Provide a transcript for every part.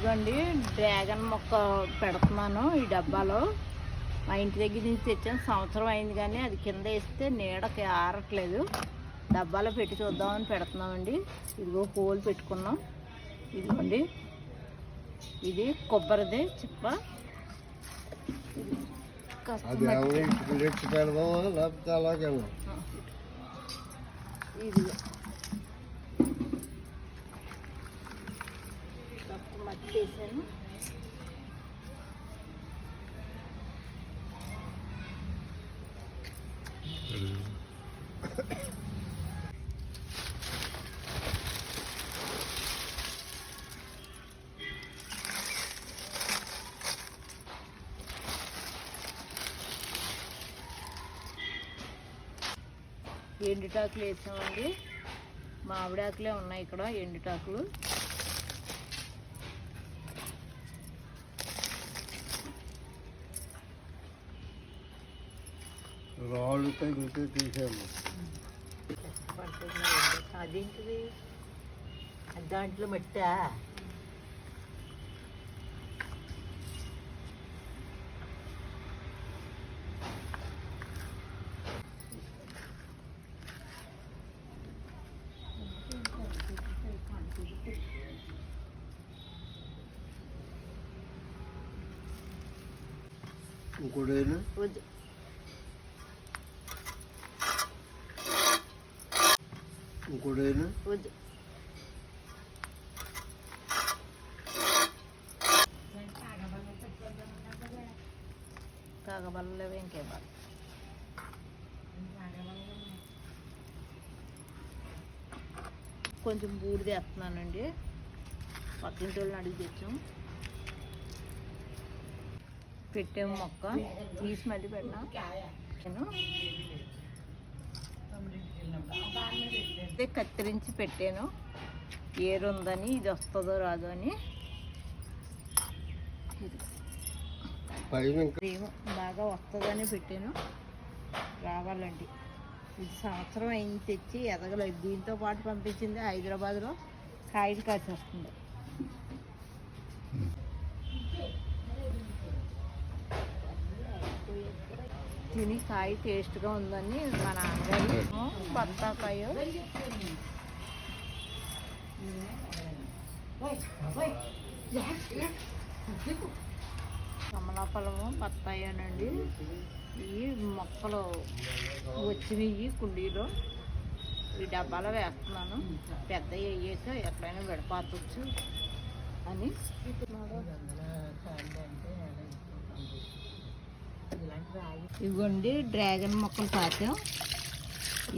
ఇదిగోండి డ్రాగన్ మొక్క పెడుతున్నాను ఈ డబ్బాలో. మా ఇంటి దగ్గర నుంచి తెచ్చాను, సంవత్సరం అయింది కానీ అది కింద వేస్తే నీడకి ఆరట్లేదు. డబ్బాలో పెట్టి చూద్దామని పెడుతున్నామండి. ఇదిగో హోల్ పెట్టుకున్నాం. ఇదిగోండి ఇది కొబ్బరిదే చిప్ప. ఇది మట్టి వేసాను. ఎండుటాకులు వేసామండి. మామిడాకులే ఉన్నాయి ఇక్కడ ఎండుటాకులు. తీసాము. అదేంటిది దాంట్లో మట్టా? ఇంకోటైనా వద్దు. ఇంకోటైనా వద్దు. కాగబల్లలేవు ఇంకేవాళ్ళు. కొంచెం బూడిద వేస్తున్నానండి. పక్కింటి వాళ్ళని అడిగి తెచ్చాం. పెట్టాము మొక్క తీసి మళ్ళీ పెట్టినా. నేను కత్తిరించి పెట్టాను. ఏరుందని ఇది వస్తుందో రాదో అని. ఏమో బాగా వస్తుందని పెట్టాను. రావాలండి. ఇది సంవత్సరం అయింది తెచ్చి ఎదగలేదు. దీంతో పాటు పంపించింది హైదరాబాద్లో కాయలు కాసి వస్తుంది. తిని కాయ టేస్ట్గా ఉందని మా నాన్నగారు బత్తాకాయ, కమలాఫలము, బత్తాయనండి. ఈ మొక్కలు వచ్చినవి కుండీలో ఈ డబ్బాలో వేస్తున్నాను. పెద్ద అయ్యాక ఎక్కడైనా విడపాతొచ్చు అని. ఇవ్వండి డ్రాగన్ మొక్కలు పాతాం.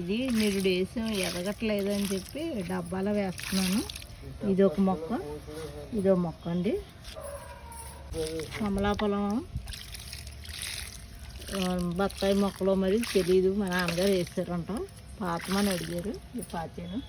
ఇది నిరుడు వేసాం, ఎదగట్లేదు అని చెప్పి డబ్బాలో వేస్తున్నాను. ఇదొక మొక్క, ఇదో మొక్క అండి. కమలాఫలం, బత్తాయి మొక్కలు మరి తెలీదు. మా నాన్నగారు వేసారంట. పాతమని అడిగారు, ఇది పాతాను.